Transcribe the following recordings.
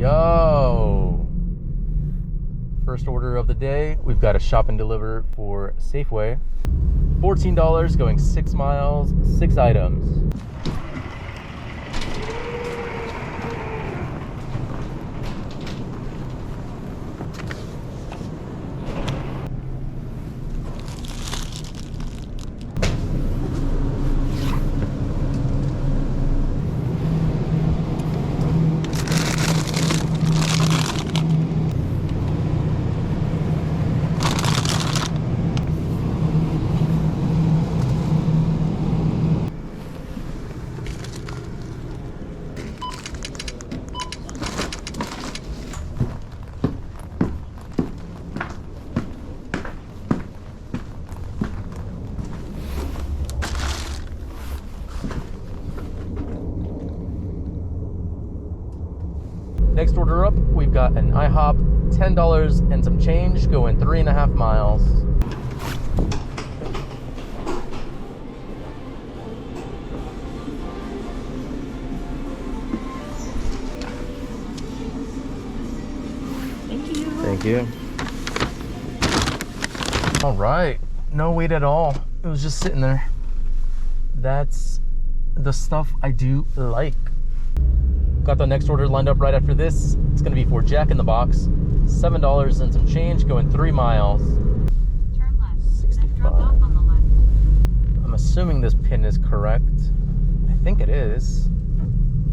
Yo! First order of the day, we've got a shop and deliver for Safeway. $14 going 6 miles, 6 items. Next order up, we've got an IHOP, $10 and some change, going 3.5 miles. Thank you. Thank you. All right, no wait at all. It was just sitting there. That's the stuff I do like. Got the next order lined up right after this. It's gonna be for Jack in the Box. $7 and some change, going 3 miles. Turn left. 65. Drop off on the left. I'm assuming this pin is correct. I think it is,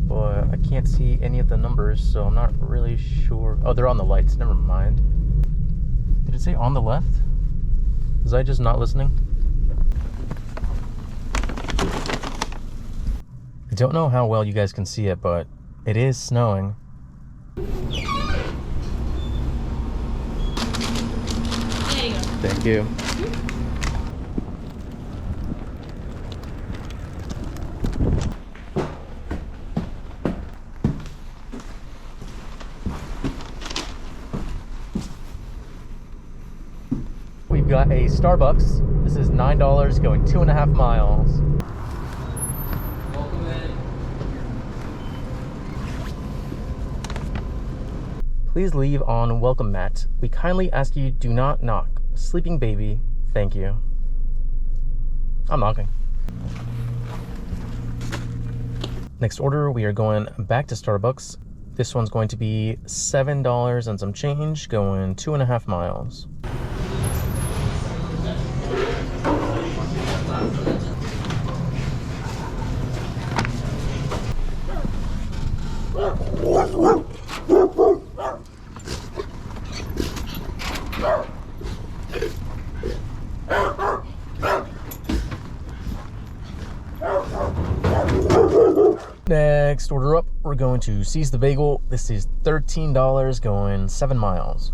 but I can't see any of the numbers, so I'm not really sure. Oh, they're on the lights, never mind. Did it say on the left? Was I just not listening? I don't know how well you guys can see it, but it is snowing. There you go. Thank you. We've got a Starbucks. This is $9 going 2.5 miles. Please leave on welcome mat. We kindly ask you do not knock. Sleeping baby, thank you. I'm knocking. Next order, we are going back to Starbucks. This one's going to be $7 and some change, going 2.5 miles. Next order up, we're going to Seize the Bagel. This is $13 going 7 miles.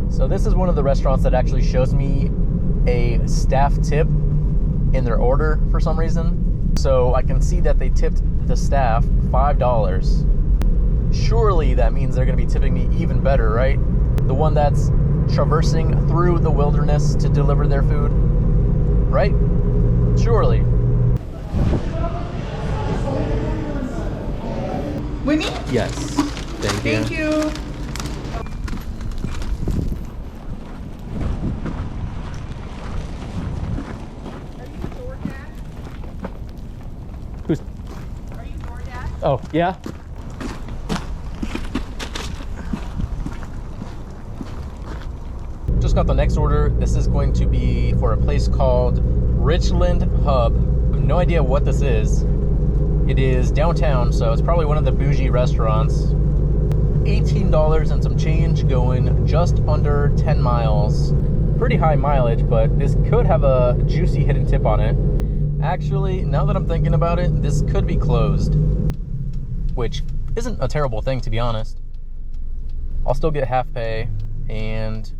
So this is one of the restaurants that actually shows me a staff tip in their order for some reason. So I can see that they tipped the staff $5. Surely that means they're gonna be tipping me even better, right? The one that's traversing through the wilderness to deliver their food, right? Surely. Winnie? Yes. Thank you. You. Who's? Are you DoorDash? Oh, yeah? Just got the next order. This is going to be for a place called Richland Hub. I have no idea what this is. It is downtown, so it's probably one of the bougie restaurants. $18 and some change, going just under 10 miles. Pretty high mileage, but this could have a juicy hidden tip on it. Actually, now that I'm thinking about it, this could be closed, which isn't a terrible thing, to be honest. I'll still get half pay, and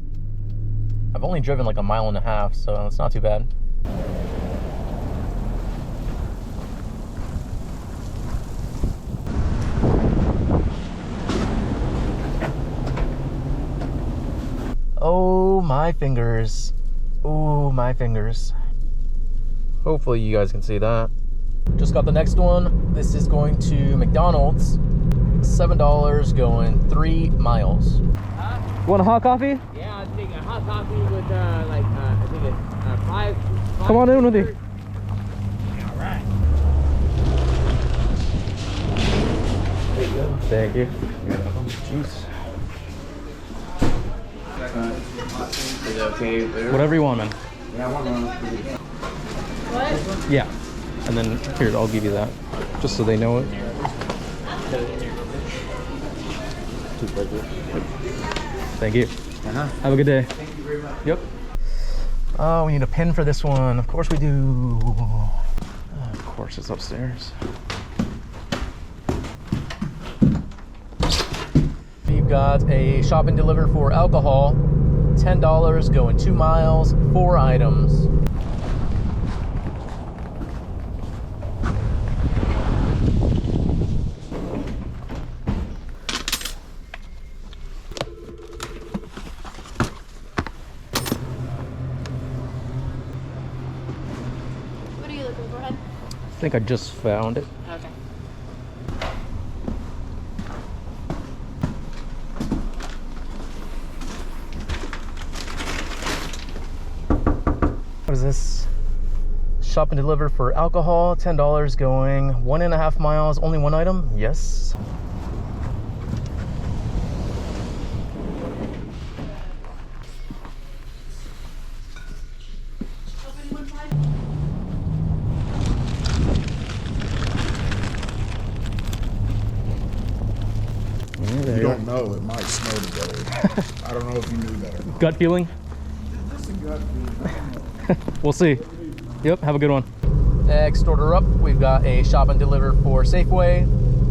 I've only driven like 1.5 miles, so it's not too bad. Oh, my fingers. Oh, my fingers. Hopefully you guys can see that. Just got the next one. This is going to McDonald's. $7 going 3 miles. Want a hot coffee? Yeah, I'll take a hot coffee with I think it's five. Come on in with you. All right. There you go. Thank you. Jeez. Is it okay? Whatever you want, man. Yeah, I want one. What? Yeah. And then here, I'll give you that, just so they know it. Thank you. Have a good day. Thank you very much. Yep. Oh, we need a pin for this one. Of course we do. Of course, it's upstairs. We've got a shop and deliver for alcohol. $10 going 2 miles, 4 items. What are you looking for, Hen? I think I just found it. Okay. What is this? Shop and deliver for alcohol, $10 going 1.5 miles, only 1 item? Yes. There You you don't know, it might snow today. I don't know if you knew that or not. Gut feeling? Just a gut feeling, I don't know. We'll see. Yep, have a good one. Next order up, we've got a shop and deliver for Safeway.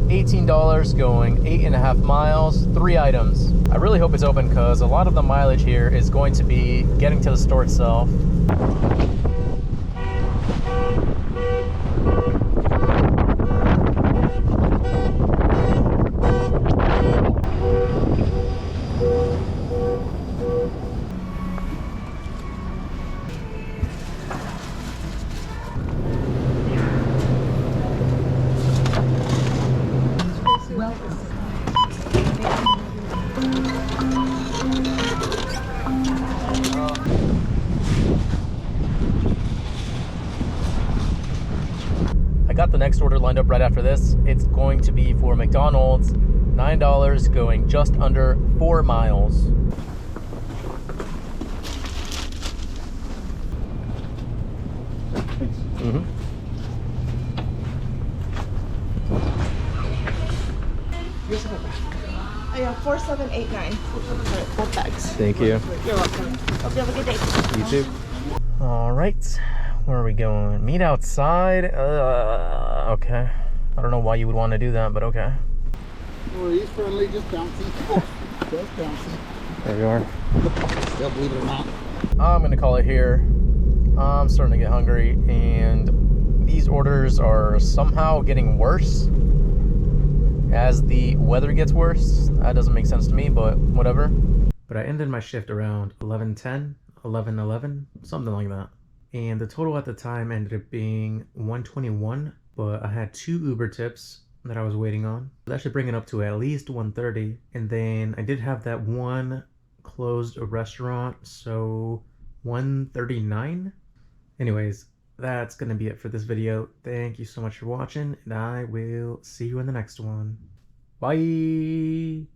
$18 going 8.5 miles, 3 items. I really hope it's open because a lot of the mileage here is going to be getting to the store itself. I got the next order lined up right after this. It's going to be for McDonald's, $9 going just under 4 miles. Mm-hmm. Yeah, 4789. Both bags. Thank you. You're welcome. Hope you have a good day. You too. All right, where are we going? Meet outside? Okay. I don't know why you would want to do that, but okay. Well, he's friendly, just bouncy. Just bouncy. There you are. Yeah, believe it or not. I'm gonna call it here. I'm starting to get hungry, and these orders are somehow getting worse as the weather gets worse. That doesn't make sense to me, but whatever. But I ended my shift around 11:10, 11:11, something like that. And the total at the time ended up being 121, but I had 2 Uber tips that I was waiting on. That should bring it up to at least 130. And then I did have that one closed restaurant, so 139. Anyways, that's gonna be it for this video. Thank you so much for watching, and I will see you in the next one. Bye.